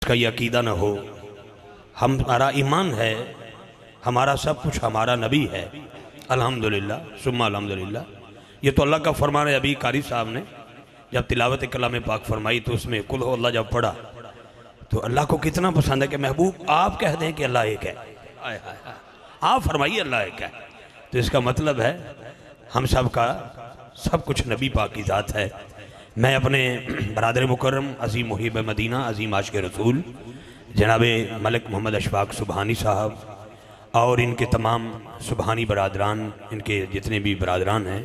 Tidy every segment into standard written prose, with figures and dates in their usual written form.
जिसका ये अकीदा न हो, हमारा ईमान है, हमारा सब कुछ हमारा नबी है। अल्हम्दुलिल्लाह सुम्मा अल्हम्दुलिल्लाह। ये तो अल्लाह का फरमान है। अभी कारी साहब ने जब तिलावत कलाम पाक फरमाई तो उसमें कुल हो अल्लाह जब पढ़ा तो अल्लाह को कितना पसंद है कि महबूब आप कह दें कि अल्लाह एक है। आप फरमाइए अल्लाह एक है, तो इसका मतलब है हम सब का सब कुछ नबी पाक की ज़ात है। मैं अपने बरादर मुकर्रम अज़ीम मुहिब मदीना अज़ीम आशिक़ रसूल जनाब मलिक मोहम्मद अशफाक सुबहानी साहब और इनके तमाम सुबहानी बरादरान, इनके जितने भी बरादरान हैं,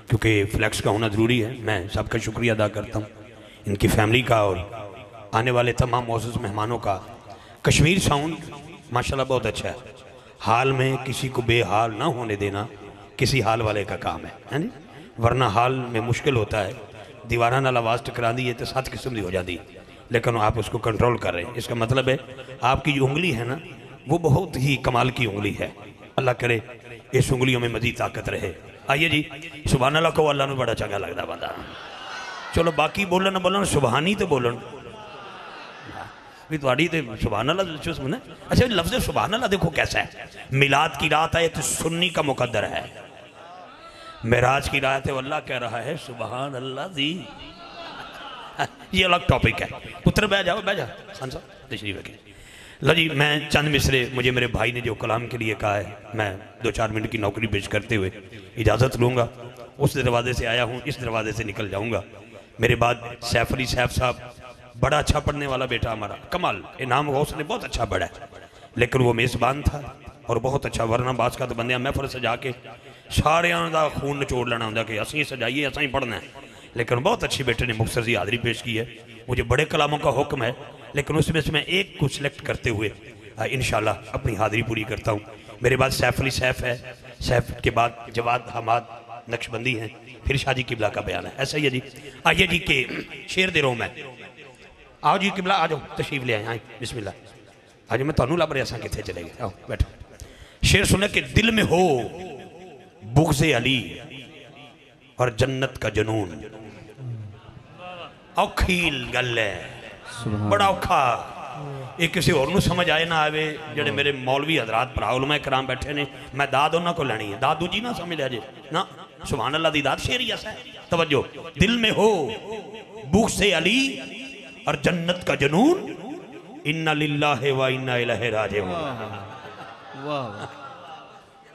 क्योंकि फ्लैक्स का होना ज़रूरी है, मैं सबका शुक्रिया अदा करता हूँ, इनकी फैमिली का और आने वाले तमाम मौजूद मेहमानों का। कश्मीर साउंड माशाल्लाह बहुत अच्छा है। हाल में किसी को बेहाल ना होने देना किसी हाल वाले का काम है जी, वरना हाल में मुश्किल होता है। दीवारा नाल आवाज़ टकरा दी है तो 7 किस्म की हो जाती है, लेकिन आप उसको कंट्रोल कर रहे हैं। इसका मतलब है आपकी जो उंगली है ना वो बहुत ही कमाल की उंगली है। अल्लाह करे इस उंगलियों में मजीद ताकत रहे। आइए जी सुभान अल्लाह को, अल्लाह ने बड़ा चंगा लगता बंदा। चलो बाकी बोलन ना बोलन, सुभानी तो बोलन भी थोड़ी तो सुभान अल्लाह सुने। अच्छा लफ्ज़ सुभान अल्लाह देखो कैसा है। मिलाद की रात है तो सुन्नी का मुकद्दर है, मेराज की रात है अल्लाह कह रहा है सुभान अल्लाह दी। ये अलग टॉपिक है। पुत्र बैठ जाओ, बैठ जाओ खान साहब तशरीफ रखें। लो जी मैं चंद मिसरे, मुझे मेरे भाई ने जो कलाम के लिए कहा है, मैं 2-4 मिनट की नौकरी पेश करते हुए इजाज़त लूँगा। उस दरवाजे से आया हूँ, इस दरवाजे से निकल जाऊँगा। मेरे बाद सैफ अली सैफ साहब, बड़ा अच्छा पढ़ने वाला बेटा हमारा, कमाल इनाम गौस ने बहुत अच्छा पढ़ा है, लेकिन वो मेज़बान था और बहुत अच्छा, वरना बास का तो बंदे महफल सजा के सारे का खून निचोड़ लेना होंगे कि असी सजाइए असा ही पढ़ना है, लेकिन बहुत अच्छी बेटे ने मुख्तसर सी हाज़री पेश की है। मुझे बड़े कलामों का हुक्म है, लेकिन उसमें से मैं एक को सिलेक्ट करते हुए इंशाल्लाह अपनी हाज़री पूरी करता हूँ। मेरे बाद सैफ अली सैफ है, सैफ के बाद जवाद हमाद नक्शबंदी हैं, फिर शाजी किबला का बयान है। ऐसा ही है जी। आइए जी के शेर दे रहा हूँ मैं। आओ जी किबला आ जाओ, तशरीफ ले आए बिस्मिल्लाह। आज मैं थानू लभ रहा सा कितने चले गए। आओ बैठो। शेर सुने कि दिल में हो बुग़्ज़े अली और जन्नत का जुनून। औखी गल है, बड़ा औखा। ये किसी और नू समझ आए ना आवे, जेडे मेरे मौलवी हजरात भरा उलमा कराम बैठे ने, मैं दाद उन्होंने को लैनी है, दाद दूजी ना समझ लिया जे ना। सुभान अल्लाह दी दाद शेर ही ऐसा है। तवज्जो, दिल में हो बुग़्ज़े अली और जन्नत का जुनून, इन्ना लिल्लाहि व इन्ना इलैहि राजिऊन।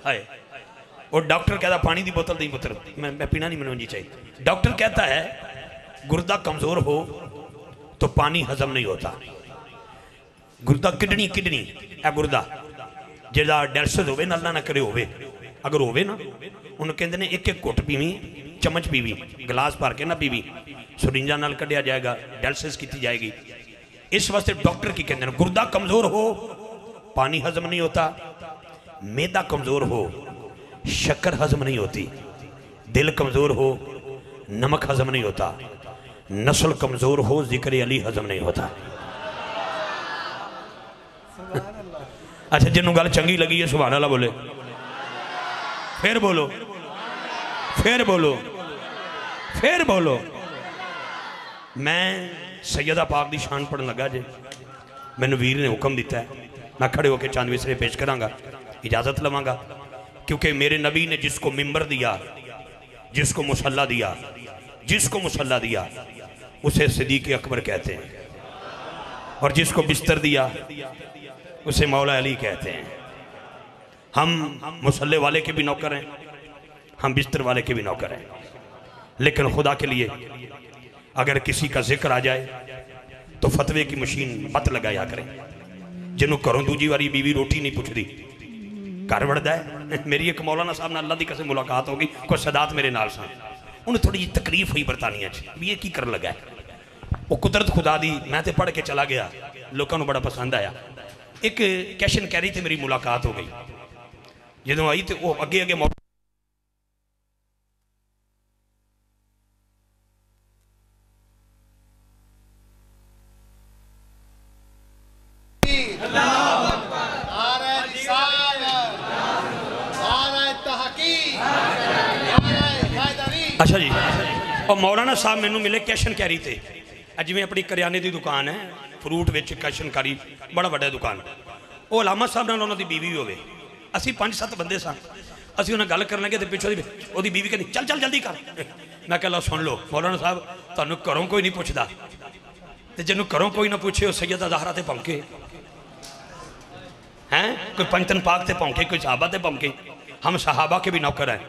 हाय और डॉक्टर कहता पानी की बोतल दी पुत्र, मैं पीना नहीं, मैनू जी चाहिए। डॉक्टर कहता है गुर्दा कमजोर हो तो पानी हजम नहीं होता। गुर्दा किडनी ए गुर्दा जेड़ा डायलिसिस होवे ना, अल्लाह ना करे होवे, अगर होवे ना उन्होंने कहते हैं एक घुट पीवी, चम्मच पीवी, गिलास भर के ना पीवी, सुरिंजा नाल कढ़िया जाएगा, डायलिसिस की जाएगी। इस वास्ते डॉक्टर की कहते हैं गुर्दा कमजोर हो पानी हजम नहीं होता, मैदा कमजोर हो शक्कर हजम नहीं होती, दिल कमजोर हो नमक हजम नहीं होता, नस्ल कमजोर हो जिक्र अली हजम नहीं होता। अच्छा जिन्हों गल चंगी लगी है सुभान अल्लाह बोले, फिर बोलो, फिर बोलो, फिर बोलो। मैं सैयदा पाक की शान पढ़न लगा जे, मैनू वीर ने हुक्म दिता है, मैं खड़े होकर चंद विसरे पेश करांगा, इजाजत लवांगा, क्योंकि मेरे नबी ने जिसको मिंबर दिया, जिसको मुसल्ला दिया, जिसको मुसल्ला दिया उसे सिद्दीक़ अकबर कहते हैं, और जिसको बिस्तर दिया उसे मौला अली कहते हैं। हम मुसल्ले वाले के भी नौकर हैं, हम बिस्तर वाले के भी नौकर हैं, लेकिन खुदा के लिए अगर किसी का जिक्र आ जाए तो फतवे की मशीन मत लगाया करें। जिन्हों घरों दूजी वारी बीवी रोटी नहीं पुछदी, घर वड़दा है। मेरी एक मौलाना साहब ने अल्लाह की कसम मुलाकात होगी, कोई सदात मेरे नाल सन, उन्हें थोड़ी जी तकलीफ हुई बरतानिया भी ये की कर लगा है। वो कुदरत खुदा दी, मैं तो पढ़ के चला गया, लोगों को बड़ा पसंद आया। एक कैशन कैरी थे मेरी मुलाकात हो गई, जो आई तो वो अगे अगे अच्छा जी, और मौलाना साहब मैनू मिले कैशन कैरी थे, जिमें अपनी करियाने की दुकान है, फ्रूट विच कशनकारी बड़ा बड़ा दुकान, वो लामा साहब नाल उन्हां दी बीवी होवे, असीं 5-7 बंदे सन, असीं उन्हां गल करन लगे तो पिछों दी ओहदी बीवी कहंदी चल चल जल्दी कर। मैं कह लो सुन लो मौलाना साहब तुहानूं घरों कोई नहीं पुछदा, ते जिन्हों घरों कोई ना पूछे सैयदा ज़हरा ते भौंके हैं, कोई पंचतन पाक ते भौंके, कोई सहाबा ते भौंके। हम सहाबा के भी नौकर हैं,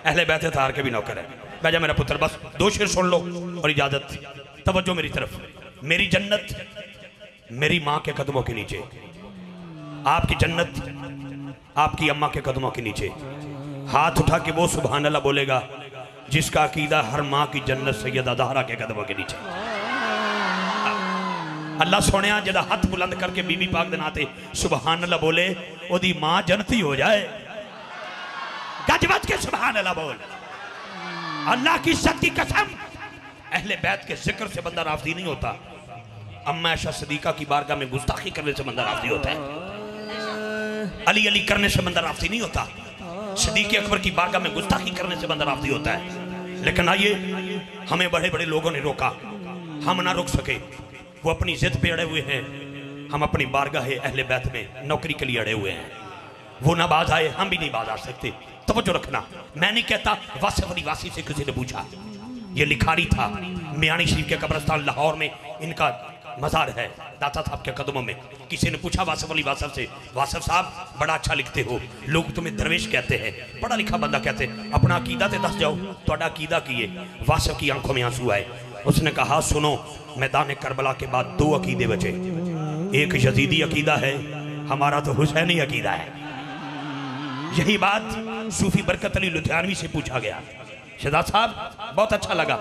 अहले बैत तार के भी नौकर हैं। बैजा मेरा पुत्र बस 2 शेर सुन लो और इजाजत, तवज्जो मेरी तरफ। मेरी जन्नत मेरी माँ के कदमों के नीचे, आपकी जन्नत आपकी अम्मा के कदमों के नीचे। हाथ उठा के वो सुभान अल्लाह बोलेगा जिसका अकीदा हर माँ की जन्नत सैयदा ज़हरा के कदमों के नीचे। अल्लाह सोने जदा हाथ बुलंद करके बीबी पाक दे नाते सुभान अल्लाह बोले, ओदी माँ जन्नती हो जाए। गज बज के सुभान अल्लाह बोल। अल्लाह की इज्जत की कसम, अहले बैत के जिक्र से बंदा राफ़ज़ी नहीं होता। अम्मा आयशा सिद्दीक़ा की बारगाह में गुस्ताखी करने से बंदा राफ़ज़ी होता है, अली अली करने से बंदा राफ़ज़ी नहीं होता, सिद्दीक़ अकबर की बारगाह में गुस्ताखी करने से बंदा राफ़ज़ी होता है। लेकिन आइए, हमें बड़े बड़े लोगों ने रोका, हम ना रुक सके, वो अपनी जिद पे अड़े हुए हैं। हम अपनी बारगाह अहले बैत में नौकरी के लिए अड़े हुए हैं, वो ना बाज आए, हम भी नहीं बाज आ सकते। तवज्जो रखना, मैं नहीं कहता। वासिफ अली वासी से किसी ने पूछा, ये लिखारी था, मियानी शरीफ के कब्रिस्तान लाहौर में इनका मज़ार है, दाता साहब के कदमों में। किसी ने पूछा वासिफ अली वासिफ से, वासिफ साहब बड़ा अच्छा लिखते हो, लोग तुम्हें दरवेश कहते हैं, पढ़ा लिखा बंदा कहते हैं, अपना अकीदा तो दस जाओ, तुहाडा अकीदा की है। वासिफ की आंखों में आंसू आए, उसने कहा सुनो, मैदान करबला के बाद 2 अकीदे बचे, एक यजीदी अकीदा है, हमारा तो हुसैनी अकीदा है। यही बात सूफी बरकत अली लुधियानवी से पूछा गया। शहजाद साहब बहुत अच्छा लगा,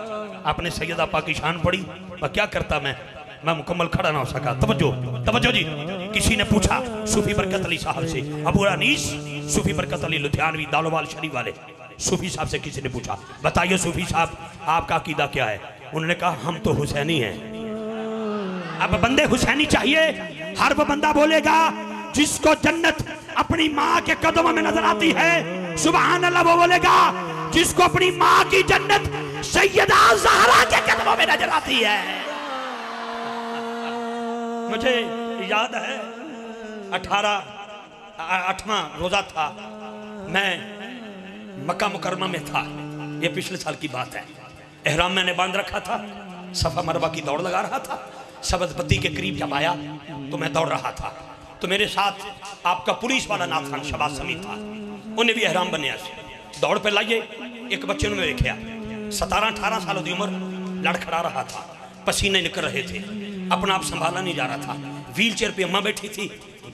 आपने सैयदा पाक की शान पढ़ी, पर क्या करता मैं मुकम्मल खड़ा ना हो सका। तवज्जो तवज्जो जी। किसी ने पूछा सूफी बरकत अली साहब से, अबू अनीस सूफी बरकत अली लुधियानवी दालोवाल शरीफ वाले सूफी साहब से किसी ने पूछा, बताइए सूफी साहब आपका अकीदा क्या है? उन्होंने कहा हम तो हुसैनी हैं। अब बंदे हुसैनी चाहिए, हर वो बंदा बोलेगा जिसको जन्नत अपनी माँ के कदमों में नजर आती है सुभान अल्लाह, वो बोलेगा जिसको अपनी माँ की जन्नत सैयदा ज़हरा के कदमों में नजर आती है। मुझे याद है 8वां रोजा था, मैं मक्का मुकरमा में था, ये पिछले साल की बात है। एहराम मैंने बांध रखा था, सफा मरवा की दौड़ लगा रहा था। सब्ज़ बत्ती के करीब जब आया तो मैं दौड़ रहा था, तो मेरे साथ आपका पुलिस वाला नाथान शबाज समीत था, उन्हें भी एहराम बनया दौड़ पे लाइए। एक बच्चे ने देखा 17-18 सालों की उम्र, लड़खड़ा रहा था, पसीने निकल रहे थे, अपना आप संभाला नहीं जा रहा था। व्हील चेयर पर अम्मा बैठी थी,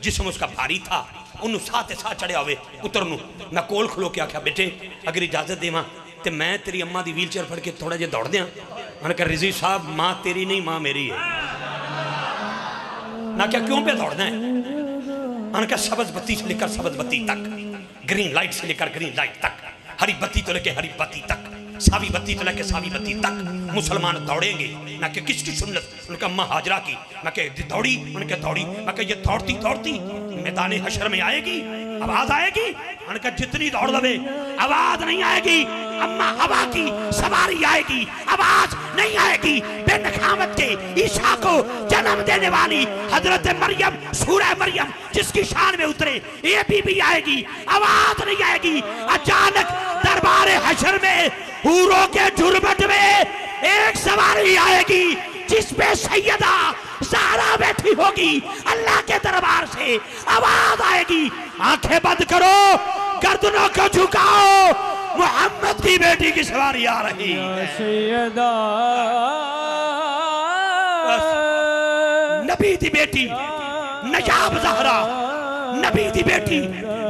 जिसम उसका भारी था, उन्होंने साथ चढ़े हुए उतरनू। मैं कोल खलो के आख्या बेटे अगर इजाजत देव तो मैं तेरी अम्मा की व्हील चेयर फड़ के थोड़ा जिहा दौड़ दियाँ। मैंने कहा रिजी साहब माँ तेरी नहीं, माँ मेरी है। मैं क्या क्यों पे दौड़ना है? मैंने कहा सब्ज़ बत्ती से लेकर सब्ज़ बत्ती तक, ग्रीन लाइट से लेकर ग्रीन लाइट तक, हरी बत्ती तो लेकर हरी बत्ती तक, सावी बत्ती तो लेकर सावी बत्ती तक मुसलमान दौड़ेंगे। मैं क्या किसकी सुन्नत? उनका अम्मा हाजरा की। मैं क्या दौड़ी? उनके दौड़ी। मैं क्या ये दौड़ती दौड़ती मैदान हशर में आएगी, आवाज आएगी। उनका जितनी दौड़ लवे आवाज नहीं आएगी, अम्मा हवा की सवारी आएगी, आवाज नहीं आएगी। बेनखामत के ईसा को जन्म देने वाली हजरत मरियम, सूरह मरियम जिसकी शान में उतरे, ये बीबी आएगी, आवाज नहीं आएगी। अचानक दरबार हशर में हूरों के झुरमुट में एक सवारी आएगी जिसपे सैयदा ज़हरा बैठी होगी। अल्लाह के दरबार से आवाज आएगी, आंखें बंद करो, गर्दनों को झुकाओ, मोहम्मद की बेटी की सवारी आ रही है। सैयदा नबी दी बेटी नजाब ज़हरा, नबी दी बेटी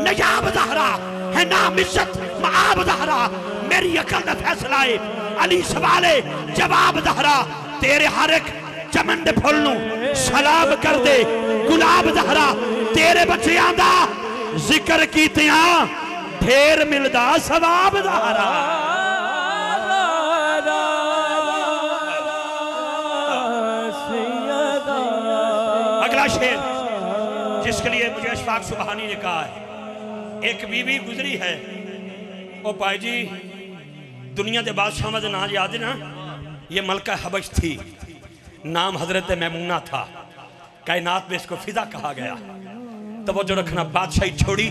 नजाब ज़हरा है, नाम इज्जत मआब ज़हरा। मेरी अकल का फैसला है, अली सवाले जवाब ज़हरा। तेरे हर एक चमन दे फुल नू सलाम कर दे गुलाब ज़हरा। तेरे बच्चियां दा जिक्र कीतियां ढेर मिलदा सवाब ज़हरा। अगला शेर जिसके लिए मुझे अशफाक सुबहानी ने कहा है, एक बीवी गुजरी है, ओ भाई जी दुनिया के बादशाह का नाम याद है ना, ये मलका हबश थी। नाम हजरत मैमूना था, कायनात में इसको फिजा कहा गया। तवज्जो रखना, बादशाही छोड़ी,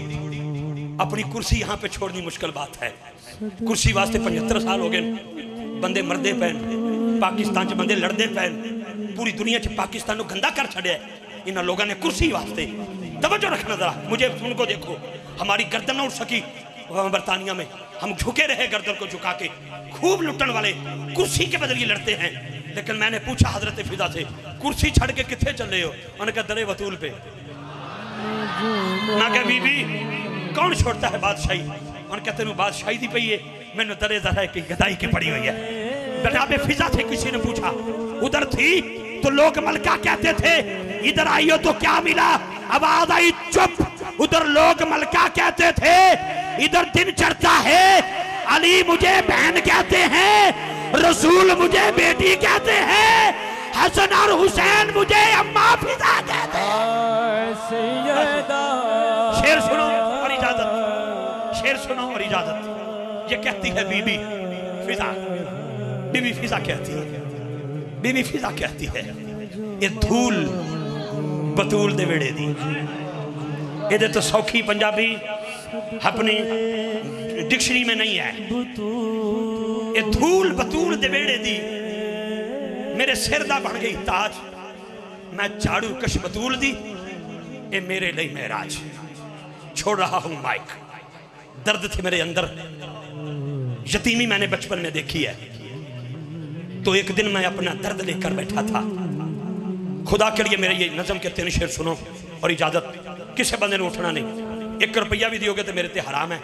अपनी कुर्सी यहाँ पे छोड़नी मुश्किल बात है। कुर्सी वास्ते 75 साल हो गए, बंदे मरदे पैन, पाकिस्तान च बंदे लड़ते पैन, पूरी दुनिया च पाकिस्तान को गंदा कर छड़िया इन लोगों ने कुर्सी वास्ते। तवज्जो रखना जरा, मुझे उनको देखो, हमारी गर्दन न उठ सकी बरतानिया में, हम झुके रहे गर्दन को झुका के। खूब लुटन वाले कुर्सी के बदले लड़ते हैं। लेकिन मैंने पूछा हजरत फिजा से, कुर्सी छड़ के कितने चल रहे हो? उन्होंने कहा दरे वतूल पे। ना क्या बीबी कौन छोड़ता है बादशाही? उन्होंने कहते हैं बादशाही दी पई है, मैंने दरे दरे की गदाई की पड़ी हुई है। जनाब फिजा से किसी ने पूछा, उधर थी तो लोग मलका कहते थे, इधर आई हो तो क्या मिला? आवाज आई चुप। उधर लोग मलका कहते थे, इधर दिन चढ़ता है। अली मुझे बहन कहते हैं, रसूल मुझे बेटी कहते हैं, हसन और हुसैन मुझे अम्मा फिजा कहते हैं। शेर सुनो और इजाजत, शेर सुनो और इजाजत। ये कहती है बीबी फिजा, बीबी फिजा कहती है, बीबी फिजा कहती है, ये धूल बतूल दे वेड़े दी। ये तो सौखी पंजाबी अपनी डिक्शनरी में नहीं है। ये धूल बतूल दे वेड़े दी मेरे सिर दा बन गई ताज। मैं झाड़ू कश बतूल दी, ये मेरे लिए मेराज। छोड़ रहा हूं माइक। दर्द थे मेरे अंदर, यतीमी मैंने बचपन में देखी है। तो एक दिन मैं अपना दर्द लेकर बैठा था। खुदा के लिए मेरे ये नज़म के 3 शेर सुनो और इजाजत, किसी बंदे ने उठना नहीं। 1 रुपया भी दियोगे तो मेरे ते हराम है।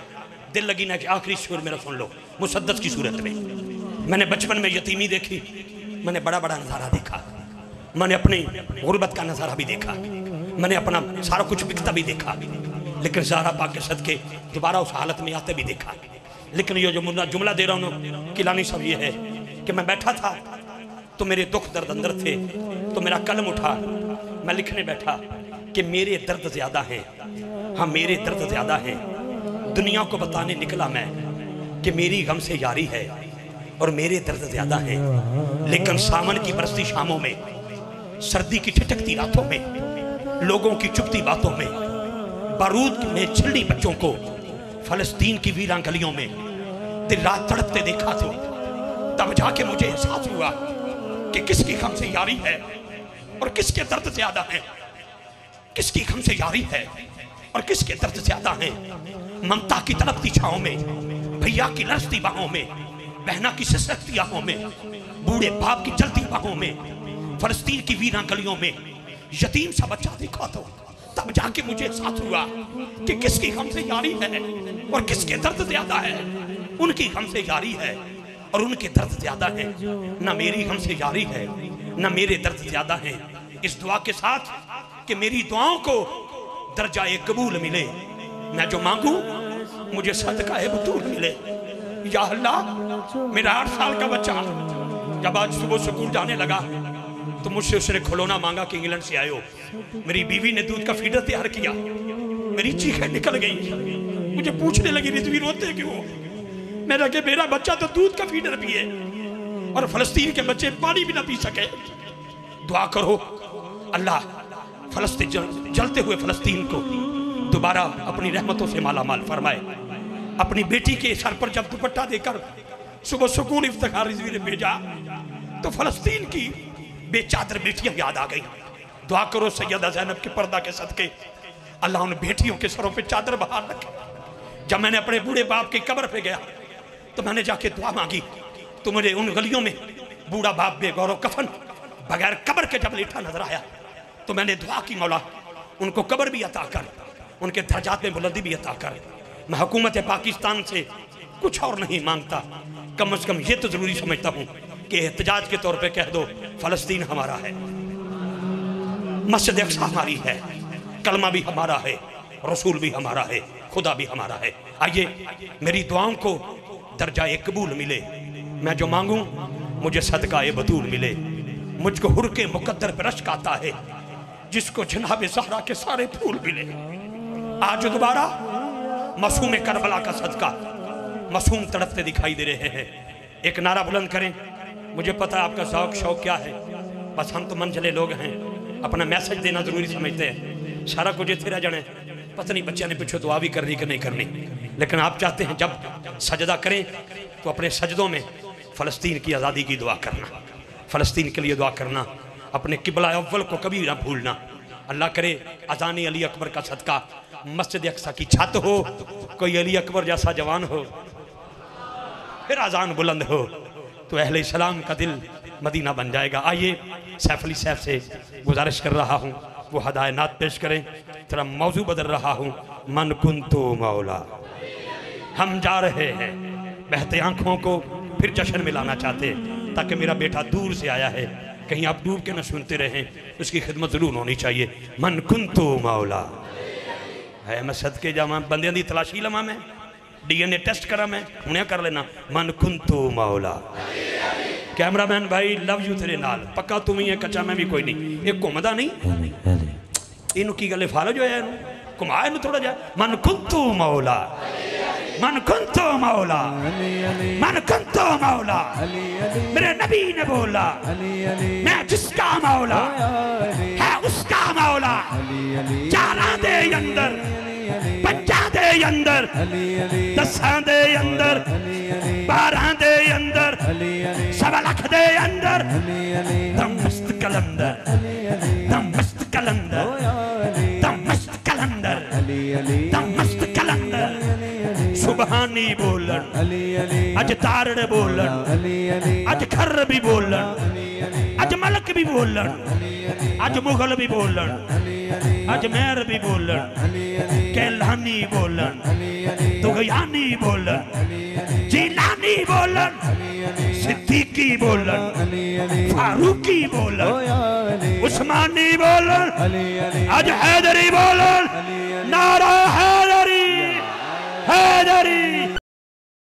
दिल लगी ना कि आखिरी शेर मेरा सुन लो, मुसद्दस की सूरत में। मैंने बचपन में यतीमी देखी, मैंने बड़ा बड़ा नज़ारा देखा, मैंने अपनी गुर्बत का नज़ारा भी देखा, मैंने अपना सारा कुछ बिकता भी देखा, लेकिन ज़हरा पाक के सदके दोबारा उस हालत में आते भी देखा। लेकिन ये जो जुमला दे रहा हूँ किलानी साहब, ये है कि मैं बैठा था तो मेरे दुख दर्द अंदर थे, तो मेरा कलम उठा, मैं लिखने बैठा कि मेरे दर्द ज़्यादा हैं, हाँ मेरे दर्द ज़्यादा हैं। दुनिया को बताने निकला मैं कि मेरी गम से यारी है और मेरे दर्द ज़्यादा हैं। लेकिन सावन की बरसती शामों में, सर्दी की ठिठकती रातों में, लोगों की चुपती बातों में, बारूद में छिलनी बच्चों को फलस्तीन की वीरान गलियों में दिन रात तड़पते देखा तो तब जाके मुझे एहसास हुआ कि किसकी गम से यारी है और किसके दर्द ज्यादा है। किसकी गम से यारी है और किसके दर्द ज्यादा है। ममता की तड़पती छाओं में, भैया की लरसती बाहों में, बहना की सिसकती आहों में, बूढ़े बाप की जलती बाहों में, फलस्तीन की वीरान गलियों में यतीम सा बच्चा देखा तो तब जाके मुझे एहसास हुआ कि किसकी गम से यारी है और किसके दर्द ज्यादा है। उनकी गम से यारी है और उनके दर्द ज्यादा है। ना मेरी गम से यारी है, ना मेरे दर्द ज्यादा है। इस दुआ के साथ कि मेरी दुआओं को दर्जा-ए कबूल मिले, मैं जो मांगू मुझे सदका-ए बतूल मिले। या अल्लाह, मेरा 8 साल का बच्चा जब आज सुबह स्कूल जाने लगा तो मुझसे उसने खिलौना मांगा कि इंग्लैंड से आए हो। मेरी बीवी ने दूध का फीडर तैयार किया, मेरी चीखें निकल गई। मुझे पूछने लगी रिजवी रोते क्यों? मेरा कि मेरा बच्चा तो दूध का फीडर पिए और फलस्तीन के बच्चे पानी भी ना पी सके। दुआ करो अल्लाह फलस्तीन जलते हुए फलस्तीन को दोबारा अपनी रहमतों से माला माल फरमाए। अपनी बेटी के सर पर जब दुपट्टा देकर सुबह सुकून इफ्तिखार रिजवी ने भेजा तो फलस्तीन की बेचादर बेटियां याद आ गई। दुआ करो सैयदा ज़ैनब के पर्दा के सदके अल्लाह उन बेटियों के सरों पे चादर बहार रखे। जब मैंने अपने बूढ़े बाप की कब्र पे गया तो मैंने जाके दुआ मांगी तो मुझे उन गलियों में बूढ़ा बाप बेगौर कफन बगैर कब्र के जब लेटा नजर आया तो मैंने दुआ की, मौला उनको कब्र भी अता कर, उनके दर्जात में बुलंदी भी अता कर। मैं हुकूमत पाकिस्तान से कुछ और नहीं मांगता, कम से कम ये तो जरूरी समझता हूँ कि एहतजाज के तौर पे कह दो फलस्तीन हमारा है, मस्जिद अक्सा हमारी है, कलमा भी हमारा है, रसूल भी हमारा है, खुदा भी हमारा है। आइए मेरी दुआओं को दर्जा-ए कबूल मिले, मैं जो मांगूं मुझे सदका-ए बतूल मिले। मुझको हुर के मुकद्दर पे रश्क आता है, जिसको जनाब ज़हरा के सारे फूल मिले। आज दोबारा मासूम करबला का सदका, मासूम तड़पते दिखाई दे रहे हैं। एक नारा बुलंद करें। मुझे पता है आपका शौक क्या है, बस हम तो मनचले लोग हैं, अपना मैसेज देना जरूरी समझते हैं, सारा कुछ इतने रह जाने। पता नहीं बच्चे ने पीछे दुआ भी करनी कि नहीं करनी, लेकिन आप चाहते हैं जब सजदा करें तो अपने सजदों में फ़लस्तीन की आज़ादी की दुआ करना, फ़लस्तीन के लिए दुआ करना, अपने किबला अव्वल को कभी ना भूलना। अल्लाह करे अज़ानी अली अकबर का सदका मस्जिद अक्सा की छत हो, कोई अली अकबर जैसा जवान हो, फिर अजान बुलंद हो तो अहले इस्लाम का दिल मदीना बन जाएगा। आइए सैफ अली साहब से गुजारिश कर रहा हूँ वो हदाय नात पेश करें। तेरा मौजू बदल रहा हूँ, मन कुंतु मौला। हम जा रहे हैं बहते आंखों को फिर जश्न में लाना चाहते, ताकि मेरा बेटा दूर से आया है, कहीं आप डूब के न सुनते रहें, उसकी खिदमत जरूर होनी चाहिए। मन कुंतु मौला है, मैं सदके जावा बंदियां दी तलाशी लवा, मैं DNA टेस्ट करा, मैं हुणे कर लेना। मन कुंतु मौला। कैमरामैन भाई लव यू तेरे नाल, पक्का तू ही है, कच्चा मैं भी कोई नहीं। ये घूमदा नहीं, इनू की गल फालो जो है, घुमा इनू थोड़ा जा। मन कुंतु मौला, मन कुंतु मौला, मन कुंतु मौला। मेरे नबी ने बोला मैं जिसका मौला है उसका मौला। चारा दे अंदर, पंजा दे अंदर, दसा दे अंदर, 12 दे अंदर, 1.25 लाख दे अंदर, दम मस्त कलंदर, दम मस्त कलंदर, दम मस्त कलंदर, दम मस्त कलंदर। सुबहानी बोलन, अज तारड़ बोलन, अज खर भी बोलन, अज मलक भी बोलन, अज मुगल भी बोलन, अज मेहर भी बोलन, कैलानी बोलन, दुगयानी बोलन, जीलानी बोलन, सिद्दीकी बोलन, फारूकी बोलन, उस्मानी बोलन, अज हैदरी बोलन। नारा हैदरी, हैदरी।